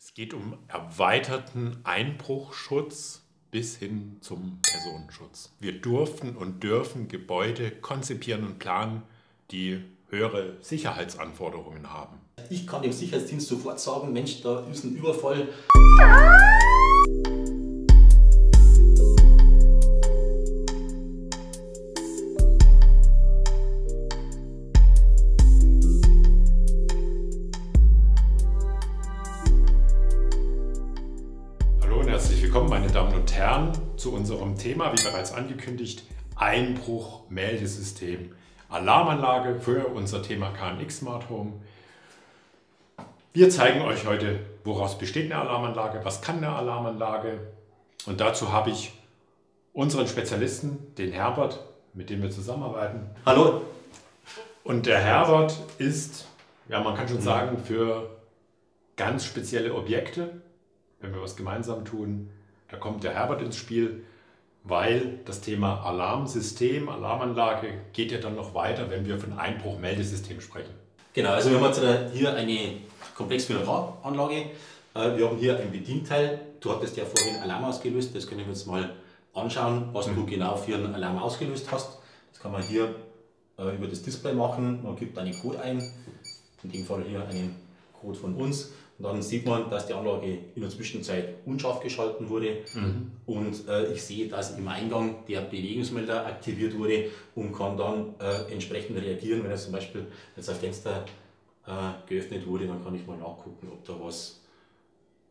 Es geht um erweiterten Einbruchschutz bis hin zum Personenschutz. Wir durften und dürfen Gebäude konzipieren und planen, die höhere Sicherheitsanforderungen haben. Ich kann dem Sicherheitsdienst sofort sagen, Mensch, da ist ein Überfall. Hallo und herzlich willkommen, meine Damen und Herren, zu unserem Thema, wie bereits angekündigt, Einbruch-Meldesystem. Alarmanlage für unser Thema KNX Smart Home. Wir zeigen euch heute, woraus besteht eine Alarmanlage, was kann eine Alarmanlage. Und dazu habe ich unseren Spezialisten, den Herbert, mit dem wir zusammenarbeiten. Hallo. Und der Herbert ist, ja, man kann schon sagen, für ganz spezielle Objekte, wenn wir was gemeinsam tun, da kommt der Herbert ins Spiel. Weil das Thema Alarmsystem, Alarmanlage geht ja dann noch weiter, wenn wir von Einbruch-Meldesystem sprechen. Genau, also wir haben jetzt hier eine Komplex-400-Anlage. Wir haben hier ein Bedienteil. Du hattest ja vorhin Alarm ausgelöst. Das können wir uns mal anschauen, was du genau für einen Alarm ausgelöst hast. Das kann man hier über das Display machen. Man gibt einen Code ein, in dem Fall hier einen Code von uns. Und dann sieht man, dass die Anlage in der Zwischenzeit unscharf geschalten wurde. Und ich sehe, dass im Eingang der Bewegungsmelder aktiviert wurde und kann dann entsprechend reagieren. Wenn jetzt zum Beispiel jetzt ein Fenster geöffnet wurde, dann kann ich mal nachgucken, ob da was,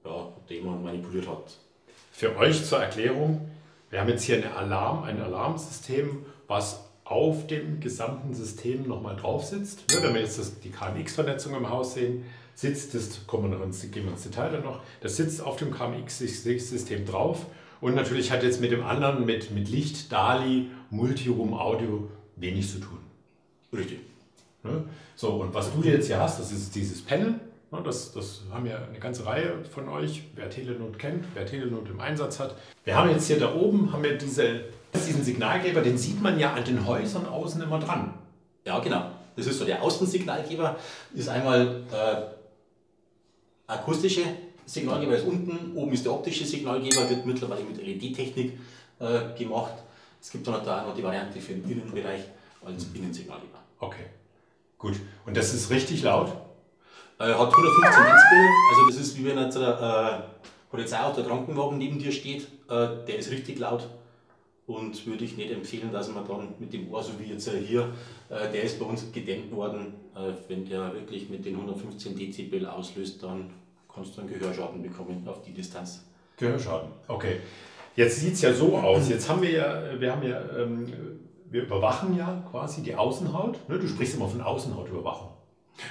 ja, ob da jemand manipuliert hat. Für euch zur Erklärung, wir haben jetzt hier ein Alarmsystem, was auf dem gesamten System nochmal drauf sitzt. Wenn wir jetzt die KNX-Vernetzung im Haus sehen, gehen wir ins Detail dann noch, das sitzt auf dem KNX-System drauf und natürlich hat jetzt mit dem anderen, mit Licht, DALI, Multiroom, Audio wenig zu tun. Richtig. So, und was du jetzt hier hast, das ist dieses Panel. Das haben ja eine ganze Reihe von euch, wer Telenot kennt, wer Telenot im Einsatz hat. Wir haben jetzt hier da oben haben wir diesen Signalgeber, den sieht man ja an den Häusern außen immer dran. Ja, genau. Das ist so der Außensignalgeber, ist einmal akustische Signalgeber ist unten, oben ist der optische Signalgeber, wird mittlerweile mit LED-Technik gemacht. Es gibt dann auch noch die Variante für den Innenbereich als Innensignalgeber. Okay, gut. Und das ist richtig laut? Hat 115 Dezibel, also das ist wie wenn jetzt ein Polizeiauto, der Krankenwagen neben dir steht, der ist richtig laut. Und würde ich nicht empfehlen, dass man dann mit dem Ohr, so wie jetzt hier, der ist bei uns gedämmt worden, wenn der wirklich mit den 115 Dezibel auslöst, dann kannst du einen Gehörschaden bekommen auf die Distanz. Gehörschaden, okay. Jetzt sieht es ja so aus, jetzt haben wir überwachen ja quasi die Außenhaut, ne? Du sprichst immer von Außenhautüberwachung.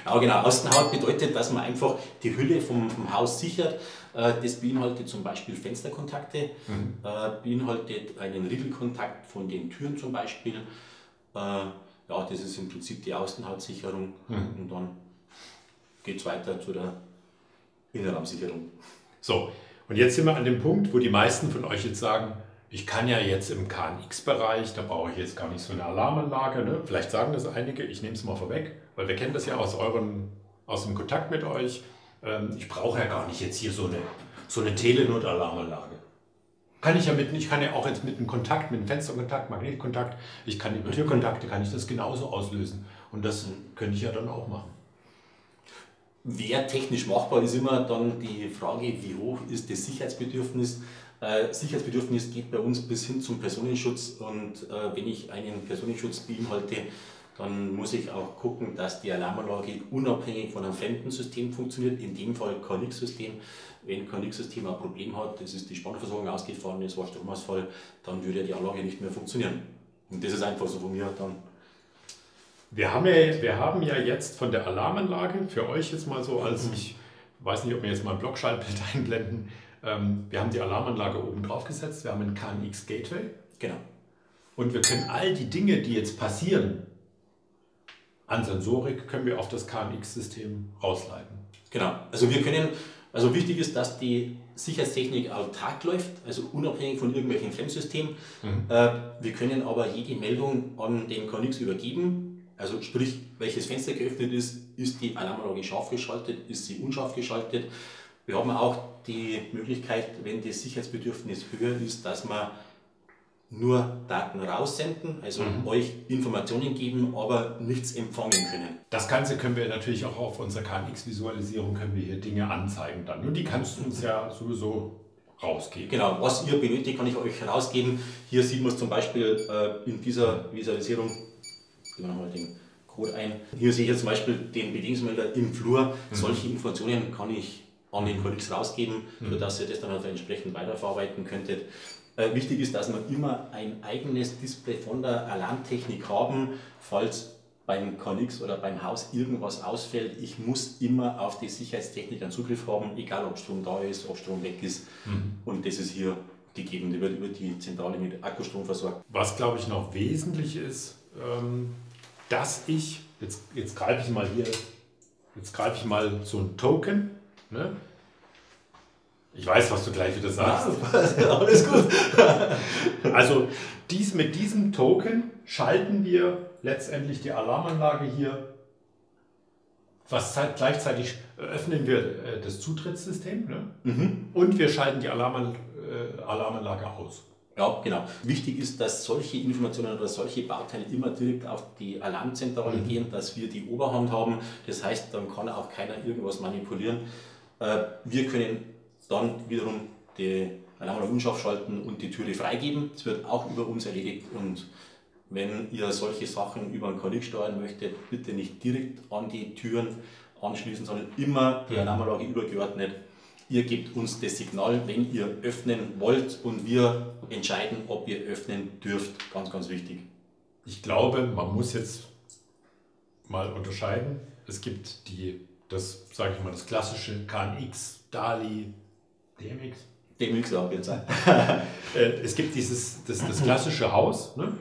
Ja, genau. Außenhaut bedeutet, dass man einfach die Hülle vom Haus sichert. Das beinhaltet zum Beispiel Fensterkontakte, beinhaltet einen Riegelkontakt von den Türen zum Beispiel. Ja, das ist im Prinzip die Außenhautsicherung und dann geht es weiter zu der Innenraumsicherung. So, und jetzt sind wir an dem Punkt, wo die meisten von euch jetzt sagen, ich kann ja jetzt im KNX-Bereich, da brauche ich jetzt gar nicht so eine Alarmanlage. Ne? Vielleicht sagen das einige, ich nehme es mal vorweg, weil wir kennen das ja aus dem Kontakt mit euch. Ich brauche ja gar nicht jetzt hier so eine Telenot-Alarmanlage. Ich kann ja auch jetzt mit einem Kontakt, mit einem Fensterkontakt, Magnetkontakt, ich kann über Türkontakte, kann ich das genauso auslösen. Und das könnte ich ja dann auch machen. Wäre technisch machbar, ist immer dann die Frage, wie hoch ist das Sicherheitsbedürfnis. Sicherheitsbedürfnis geht bei uns bis hin zum Personenschutz und wenn ich einen Personenschutz beinhalte, dann muss ich auch gucken, dass die Alarmanlage unabhängig von einem fremden System funktioniert, in dem Fall KNX-System. Wenn KNX-System ein Problem hat, das ist die Spannversorgung ausgefallen, es war Stromausfall, dann würde die Anlage nicht mehr funktionieren. Und das ist einfach so von mir dann. Wir haben ja jetzt von der Alarmanlage, für euch jetzt mal so, als ich weiß nicht, ob wir jetzt mal ein Blockschaltbild einblenden, wir haben die Alarmanlage oben drauf gesetzt, wir haben ein KNX Gateway. Genau. Und wir können all die Dinge, die jetzt passieren, an Sensorik, können wir auf das KNX-System rausleiten. Genau. Also wichtig ist, dass die Sicherheitstechnik autark läuft, also unabhängig von irgendwelchen Fremdsystemen. Wir können aber jede Meldung an den KNX übergeben. Also sprich, welches Fenster geöffnet ist die Alarmanlage scharf geschaltet, ist sie unscharf geschaltet. Wir haben auch die Möglichkeit, wenn das Sicherheitsbedürfnis höher ist, dass wir nur Daten raussenden, also euch Informationen geben, aber nichts empfangen können. Das Ganze können wir natürlich auch auf unserer KNX-Visualisierung, können wir hier Dinge anzeigen dann. Und die kannst du uns ja sowieso rausgeben. Genau, was ihr benötigt, kann ich euch rausgeben. Hier sieht man es zum Beispiel in dieser Visualisierung. Geben wir nochmal den Code ein. Hier sehe ich jetzt zum Beispiel den Bedingungsmelder im Flur. Solche Informationen kann ich an den KNX rausgeben, sodass ihr das dann halt entsprechend weiterverarbeiten könntet. Wichtig ist, dass wir immer ein eigenes Display von der Alarmtechnik haben, falls beim KNX oder beim Haus irgendwas ausfällt. Ich muss immer auf die Sicherheitstechnik einen Zugriff haben, egal ob Strom da ist, ob Strom weg ist. Und das ist hier gegeben, die wird über die Zentrale mit Akkustrom versorgt. Was glaube ich noch wesentlich ist, dass ich, jetzt greife ich mal hier, jetzt greife ich mal so ein Token, ne? Ich weiß, was du gleich wieder sagst. Ja, alles gut. Also mit diesem Token schalten wir letztendlich die Alarmanlage hier, gleichzeitig öffnen wir das Zutrittssystem, ne? Und wir schalten die Alarmanlage aus. Ja, genau. Wichtig ist, dass solche Informationen oder solche Bauteile immer direkt auf die Alarmzentrale gehen, dass wir die Oberhand haben. Das heißt, dann kann auch keiner irgendwas manipulieren. Wir können dann wiederum die Alarmanlage unscharf schalten und die Türe freigeben. Das wird auch über uns erledigt. Und wenn ihr solche Sachen über einen KNX steuern möchtet, bitte nicht direkt an die Türen anschließen, sondern immer die Alarmanlage übergeordnet. Ihr gebt uns das Signal, wenn ihr öffnen wollt, und wir entscheiden, ob ihr öffnen dürft. Ganz, ganz wichtig. Ich glaube, man muss jetzt mal unterscheiden. Es gibt das klassische KNX, DALI, DMX. DMX auch jetzt. Es gibt das klassische Haus, ne,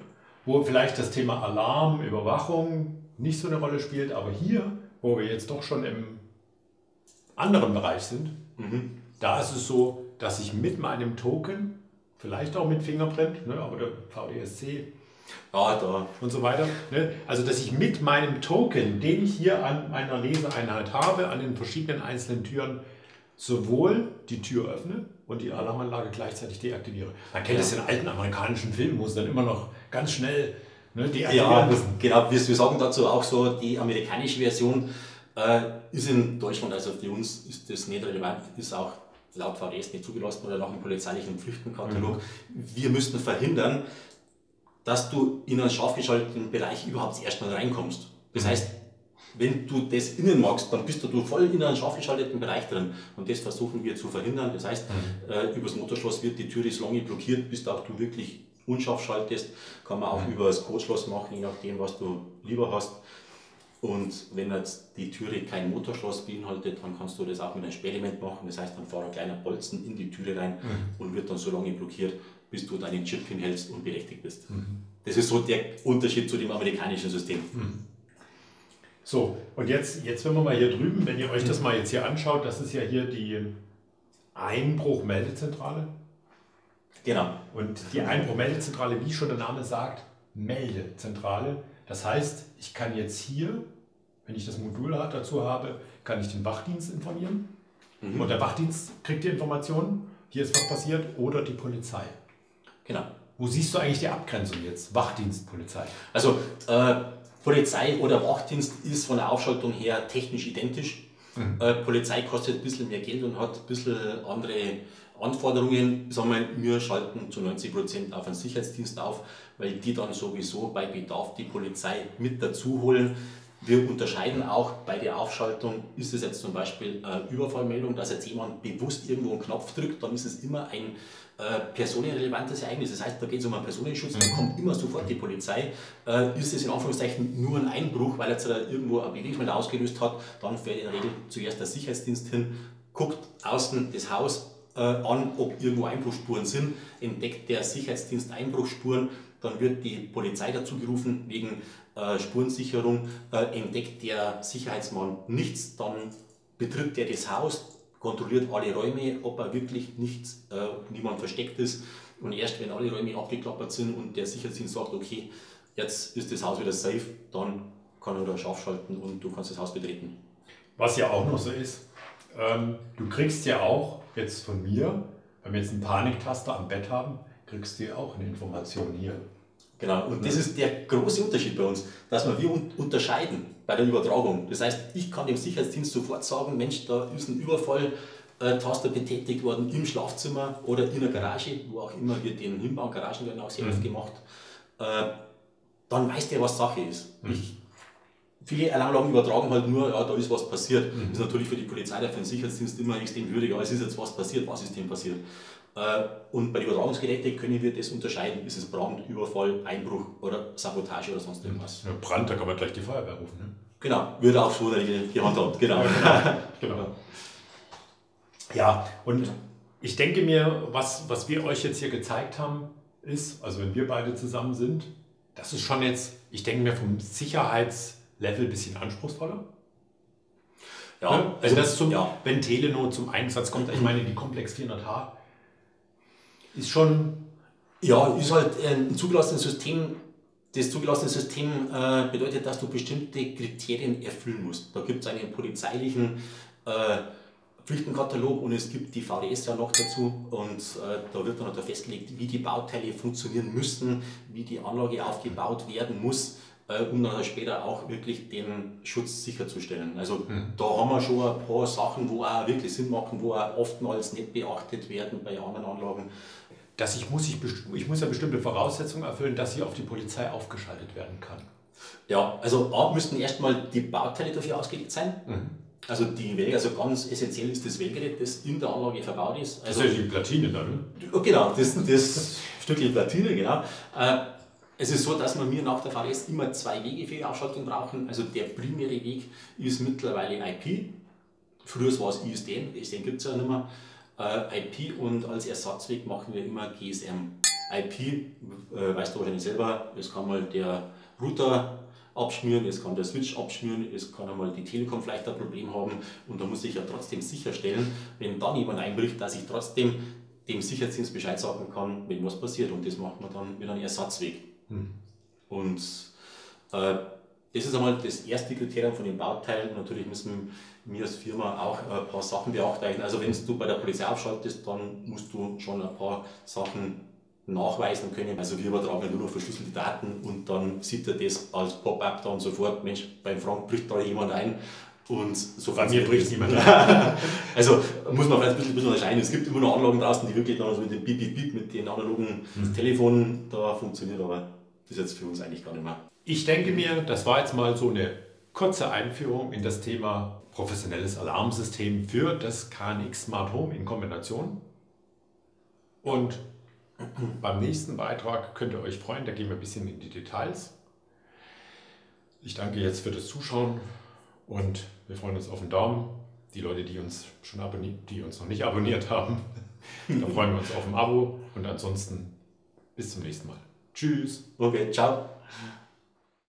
wo vielleicht das Thema Alarm, Überwachung nicht so eine Rolle spielt, aber hier, wo wir jetzt doch schon im anderen Bereich sind, da ist es so, dass ich mit meinem Token, vielleicht auch mit Fingerprint, ne, aber der VDSC und so weiter, ne, also dass ich mit meinem Token, den ich hier an meiner Leseeinheit habe, an den verschiedenen einzelnen Türen, sowohl die Tür öffne und die Alarmanlage gleichzeitig deaktiviere. Man kennt das in alten amerikanischen Filmen, wo es dann immer noch ganz schnell deaktivieren müssen. Genau, wir sagen dazu auch so, die amerikanische Version ist in Deutschland, also für uns ist das nicht relevant, ist auch laut VDS nicht zugelassen oder nach dem polizeilichen Pflichtenkatalog. Wir müssten verhindern, dass du in einen scharf geschalteten Bereich überhaupt erst mal reinkommst. Das heißt, wenn du das innen magst, dann bist du voll in einem scharf geschalteten Bereich drin. Und das versuchen wir zu verhindern. Das heißt, über das Motorschloss wird die Tür so lange blockiert, bis auch du wirklich unscharf schaltest. Kann man auch über das Codeschloss machen, je nachdem, was du lieber hast. Und wenn jetzt die Türe kein Motorschloss beinhaltet, dann kannst du das auch mit einem Sperrlement machen. Das heißt, dann fährt ein kleiner Bolzen in die Türe rein und wird dann so lange blockiert, bis du deinen Chip hinhältst und berechtigt bist. Das ist so der Unterschied zu dem amerikanischen System. So, und jetzt wenn wir mal hier drüben, wenn ihr euch das mal jetzt hier anschaut, das ist ja hier die Einbruch-Meldezentrale. Genau. Und die Einbruch-Meldezentrale, wie schon der Name sagt, Meldezentrale. Das heißt, ich kann jetzt hier, wenn ich das Modul dazu habe, kann ich den Wachdienst informieren. Und der Wachdienst kriegt die Informationen, hier ist was passiert, oder die Polizei. Genau. Wo siehst du eigentlich die Abgrenzung jetzt? Wachdienst, Polizei. Also Polizei oder Wachdienst ist von der Aufschaltung her technisch identisch. Polizei kostet ein bisschen mehr Geld und hat ein bisschen andere Anforderungen. Sagen wir schalten zu 90% auf einen Sicherheitsdienst auf, weil die dann sowieso bei Bedarf die Polizei mit dazu holen. Wir unterscheiden auch bei der Aufschaltung, ist es jetzt zum Beispiel eine Überfallmeldung, dass jetzt jemand bewusst irgendwo einen Knopf drückt, dann ist es immer ein personenrelevantes Ereignis. Das heißt, da geht es um einen Personenschutz, da kommt immer sofort die Polizei. Ist es in Anführungszeichen nur ein Einbruch, weil jetzt irgendwo ein Bewegungsmelder ausgelöst hat, dann fährt in der Regel zuerst der Sicherheitsdienst hin, guckt außen das Haus an, ob irgendwo Einbruchsspuren sind, entdeckt der Sicherheitsdienst Einbruchsspuren, dann wird die Polizei dazu gerufen wegen Spurensicherung, entdeckt der Sicherheitsmann nichts, dann betritt der das Haus, kontrolliert alle Räume, ob er wirklich niemand versteckt ist, und erst wenn alle Räume abgeklappert sind und der Sicherheitsdienst sagt, okay, jetzt ist das Haus wieder safe, dann kann er da scharf schalten und du kannst das Haus betreten. Was ja auch noch so ist, Du kriegst ja auch jetzt von mir, wenn wir jetzt einen Paniktaster am Bett haben, kriegst du ja auch eine Information hier. Genau, und das ist der große Unterschied bei uns, dass wir unterscheiden bei der Übertragung. Das heißt, ich kann dem Sicherheitsdienst sofort sagen, Mensch, da ist ein Überfall, Taster betätigt worden im Schlafzimmer oder in der Garage, wo auch immer wir den hinbauen, Garagen werden auch sehr oft gemacht. Dann weiß der, was Sache ist. Viele Alarmanlagen übertragen halt nur, ja, da ist was passiert. Das ist natürlich für die Polizei oder für den Sicherheitsdienst immer extrem würdig, aber es ist jetzt was passiert, was ist denn passiert? Und bei den Übertragungsgeräten können wir das unterscheiden, ist es Brand, Überfall, Einbruch oder Sabotage oder sonst irgendwas. Ja, Brand, da kann man gleich die Feuerwehr rufen. Ne? Genau, wird auch so gehandhabt. Genau. Genau. Ja, und ich denke mir, was wir euch jetzt hier gezeigt haben, ist, also wenn wir beide zusammen sind, das ist schon jetzt, ich denke mir, vom Sicherheitslevel ein bisschen anspruchsvoller. Ja, ne? Also wenn Telenot zum Einsatz kommt, ich meine, die Komplex 400H ist schon... Ja, ist halt ein zugelassenes System. Das zugelassene System bedeutet, dass du bestimmte Kriterien erfüllen musst. Da gibt es einen polizeilichen Pflichtenkatalog und es gibt die VDS ja noch dazu und da wird dann festgelegt, wie die Bauteile funktionieren müssen, wie die Anlage aufgebaut werden muss, um dann später auch wirklich den Schutz sicherzustellen. Also da haben wir schon ein paar Sachen, wo auch wirklich Sinn machen, wo auch oftmals nicht beachtet werden bei anderen Anlagen. Ich muss ja bestimmte Voraussetzungen erfüllen, dass sie auf die Polizei aufgeschaltet werden kann. Ja, also A müssten erstmal die Bauteile dafür ausgelegt sein. Also die Wählgerät, also ganz essentiell ist das Wählgerät, das in der Anlage verbaut ist. Also, das ist ja die Platine dann, ne? Genau, das Stückchen Platine, genau. Es ist so, dass wir nach der VDS immer 2 Wege für die Ausschaltung brauchen. Also der primäre Weg ist mittlerweile IP. Früher war es ISDN, ISDN gibt es ja nicht mehr. IP und als Ersatzweg machen wir immer GSM. IP, weißt du wahrscheinlich selber, es kann mal der Router abschmieren, es kann der Switch abschmieren, es kann einmal die Telekom vielleicht ein Problem haben und da muss ich ja trotzdem sicherstellen, wenn dann jemand einbricht, dass ich trotzdem dem Sicherheitsdienst Bescheid sagen kann, wenn was passiert und das macht man dann mit einem Ersatzweg. Und das ist einmal das erste Kriterium von den Bauteilen. Natürlich müssen wir als Firma auch ein paar Sachen beachten. Also wenn du bei der Polizei aufschaltest, dann musst du schon ein paar Sachen nachweisen können. Also wir übertragen ja nur noch verschlüsselte Daten und dann sieht er das als Pop-up dann sofort, Mensch, beim Frank bricht da jemand ein. Und so bei mir bricht niemand ein. Also muss man vielleicht ein bisschen unterscheiden. Es gibt immer noch Anlagen draußen, die wirklich dann so mit dem Beep-Beep-Beep, mit den analogen Telefonen da funktionieren, aber das ist jetzt für uns eigentlich gar nicht mehr. Ich denke mir, das war jetzt mal so eine kurze Einführung in das Thema professionelles Alarmsystem für das KNX Smart Home in Kombination. Und beim nächsten Beitrag könnt ihr euch freuen, da gehen wir ein bisschen in die Details. Ich danke jetzt für das Zuschauen und wir freuen uns auf einen Daumen. Die Leute, die uns noch nicht abonniert haben, da freuen wir uns auf ein Abo und ansonsten bis zum nächsten Mal. Tschüss. Okay, ciao.